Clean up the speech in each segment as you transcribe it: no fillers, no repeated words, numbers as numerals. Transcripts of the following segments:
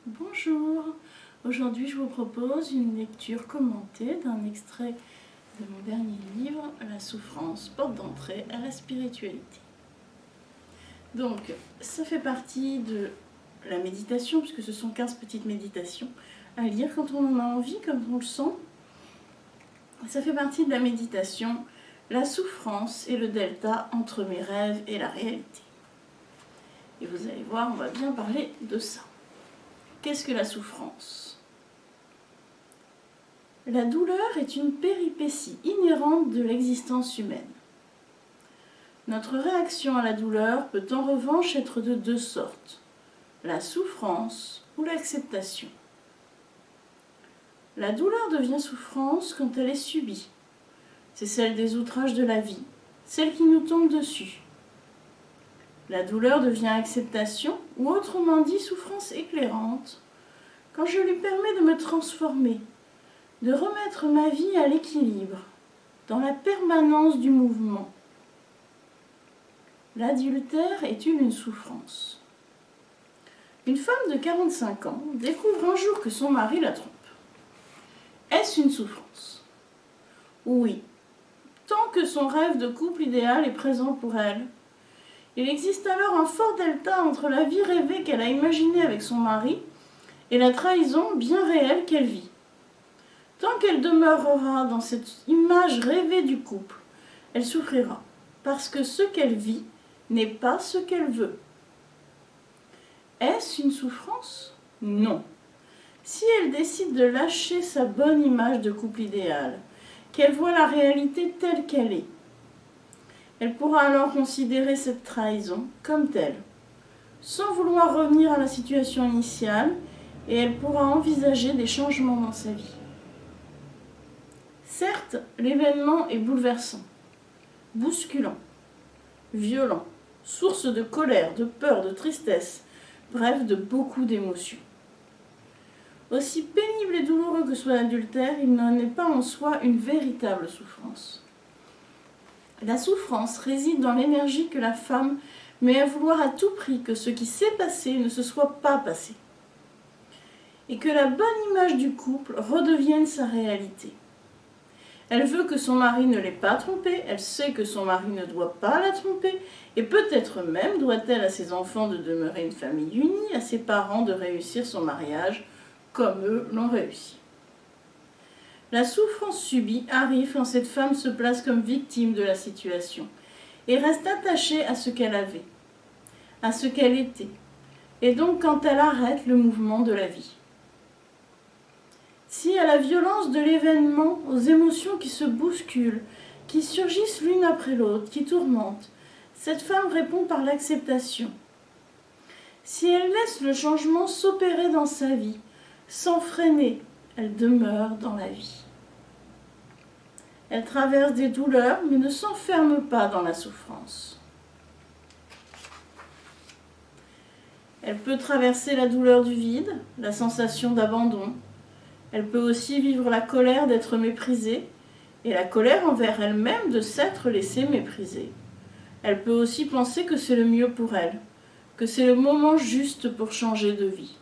Bonjour, aujourd'hui je vous propose une lecture commentée d'un extrait de mon dernier livre, La souffrance, porte d'entrée à la spiritualité. Donc, ça fait partie de la méditation, puisque ce sont 15 petites méditations à lire quand on en a envie, comme on le sent. Ça fait partie de la méditation, la souffrance et le delta entre mes rêves et la réalité. Et vous allez voir, on va bien parler de ça. Qu'est-ce que la souffrance ? La douleur est une péripétie inhérente de l'existence humaine. Notre réaction à la douleur peut en revanche être de deux sortes, la souffrance ou l'acceptation. La douleur devient souffrance quand elle est subie. C'est celle des outrages de la vie, celle qui nous tombe dessus. La douleur devient acceptation, ou autrement dit souffrance éclairante, quand je lui permets de me transformer, de remettre ma vie à l'équilibre, dans la permanence du mouvement. L'adultère est-il une souffrance ? Une femme de 45 ans découvre un jour que son mari la trompe. Est-ce une souffrance ? Oui, tant que son rêve de couple idéal est présent pour elle. Il existe alors un fort delta entre la vie rêvée qu'elle a imaginée avec son mari et la trahison bien réelle qu'elle vit. Tant qu'elle demeurera dans cette image rêvée du couple, elle souffrira, parce que ce qu'elle vit n'est pas ce qu'elle veut. Est-ce une souffrance ? Non. Si elle décide de lâcher sa bonne image de couple idéal, qu'elle voit la réalité telle qu'elle est, elle pourra alors considérer cette trahison comme telle, sans vouloir revenir à la situation initiale, et elle pourra envisager des changements dans sa vie. Certes, l'événement est bouleversant, bousculant, violent, source de colère, de peur, de tristesse, bref, de beaucoup d'émotions. Aussi pénible et douloureux que soit l'adultère, il n'en est pas en soi une véritable souffrance. La souffrance réside dans l'énergie que la femme met à vouloir à tout prix que ce qui s'est passé ne se soit pas passé, et que la bonne image du couple redevienne sa réalité. Elle veut que son mari ne l'ait pas trompée, elle sait que son mari ne doit pas la tromper, et peut-être même doit-elle à ses enfants de demeurer une famille unie, à ses parents de réussir son mariage comme eux l'ont réussi. La souffrance subie arrive quand cette femme se place comme victime de la situation et reste attachée à ce qu'elle avait, à ce qu'elle était, et donc quand elle arrête le mouvement de la vie. Si à la violence de l'événement, aux émotions qui se bousculent, qui surgissent l'une après l'autre, qui tourmentent, cette femme répond par l'acceptation. Si elle laisse le changement s'opérer dans sa vie, sans freiner, elle demeure dans la vie. Elle traverse des douleurs, mais ne s'enferme pas dans la souffrance. Elle peut traverser la douleur du vide, la sensation d'abandon. Elle peut aussi vivre la colère d'être méprisée et la colère envers elle-même de s'être laissée mépriser. Elle peut aussi penser que c'est le mieux pour elle, que c'est le moment juste pour changer de vie.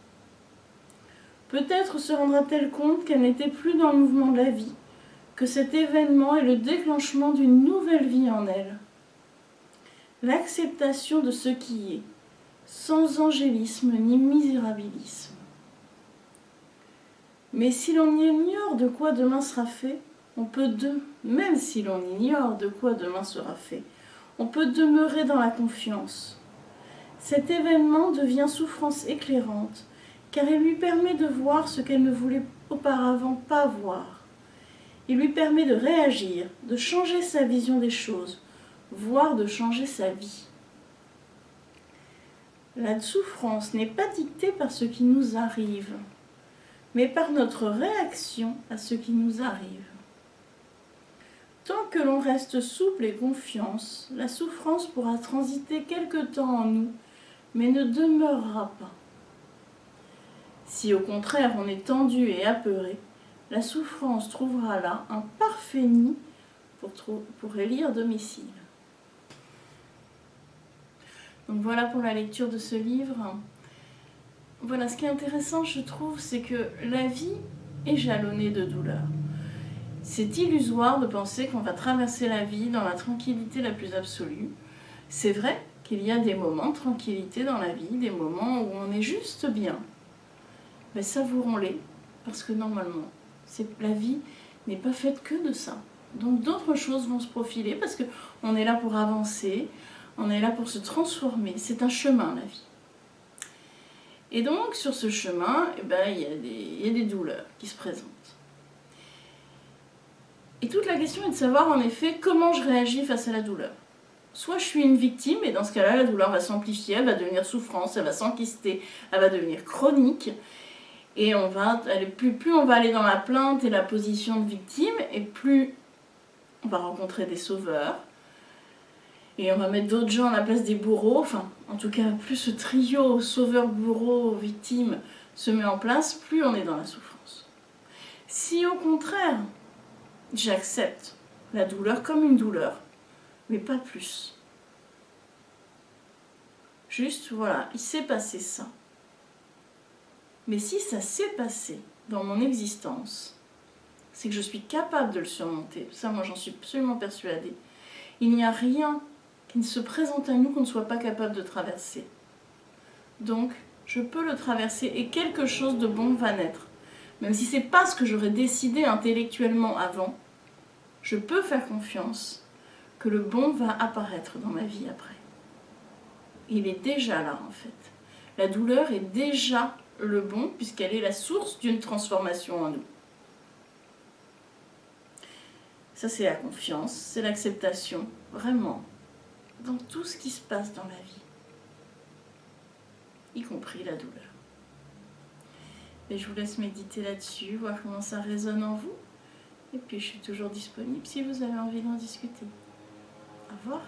Peut-être se rendra-t-elle compte qu'elle n'était plus dans le mouvement de la vie, que cet événement est le déclenchement d'une nouvelle vie en elle. L'acceptation de ce qui est, sans angélisme ni misérabilisme. Mais si l'on ignore de quoi demain sera fait, même si l'on ignore de quoi demain sera fait, on peut demeurer dans la confiance. Cet événement devient souffrance éclairante, car il lui permet de voir ce qu'elle ne voulait auparavant pas voir. Il lui permet de réagir, de changer sa vision des choses, voire de changer sa vie. La souffrance n'est pas dictée par ce qui nous arrive, mais par notre réaction à ce qui nous arrive. Tant que l'on reste souple et confiance, la souffrance pourra transiter quelque temps en nous, mais ne demeurera pas. Si au contraire on est tendu et apeuré, la souffrance trouvera là un parfait nid pour élire domicile. Donc voilà pour la lecture de ce livre. voilà, ce qui est intéressant, je trouve, c'est que la vie est jalonnée de douleurs. C'est illusoire de penser qu'on va traverser la vie dans la tranquillité la plus absolue. C'est vrai qu'il y a des moments de tranquillité dans la vie, des moments où on est juste bien. Mais savourons-les, parce que normalement, la vie n'est pas faite que de ça. Donc d'autres choses vont se profiler, parce qu'on est là pour avancer, on est là pour se transformer. C'est un chemin, la vie. Et donc, sur ce chemin, il y a des douleurs qui se présentent. Et toute la question est de savoir, en effet, comment je réagis face à la douleur. Soit je suis une victime, et dans ce cas-là, la douleur va s'amplifier, elle va devenir souffrance, elle va s'enquister, elle va devenir chronique. Et plus on va aller dans la plainte et la position de victime, et plus on va rencontrer des sauveurs. Et on va mettre d'autres gens à la place des bourreaux. Enfin, en tout cas, plus ce trio sauveur, bourreau, victime se met en place, plus on est dans la souffrance. Si au contraire, j'accepte la douleur comme une douleur, mais pas plus. Juste, voilà, il s'est passé ça. Mais si ça s'est passé dans mon existence, c'est que je suis capable de le surmonter. Ça, moi, j'en suis absolument persuadée. Il n'y a rien qui ne se présente à nous qu'on ne soit pas capable de traverser. Donc, je peux le traverser et quelque chose de bon va naître. Même si ce n'est pas ce que j'aurais décidé intellectuellement avant, je peux faire confiance que le bon va apparaître dans ma vie après. Il est déjà là, en fait. La douleur est déjà le bon, puisqu'elle est la source d'une transformation en nous. Ça, c'est la confiance, c'est l'acceptation, vraiment, dans tout ce qui se passe dans la vie, y compris la douleur. Et je vous laisse méditer là-dessus, voir comment ça résonne en vous. Et puis, je suis toujours disponible si vous avez envie d'en discuter. Au revoir.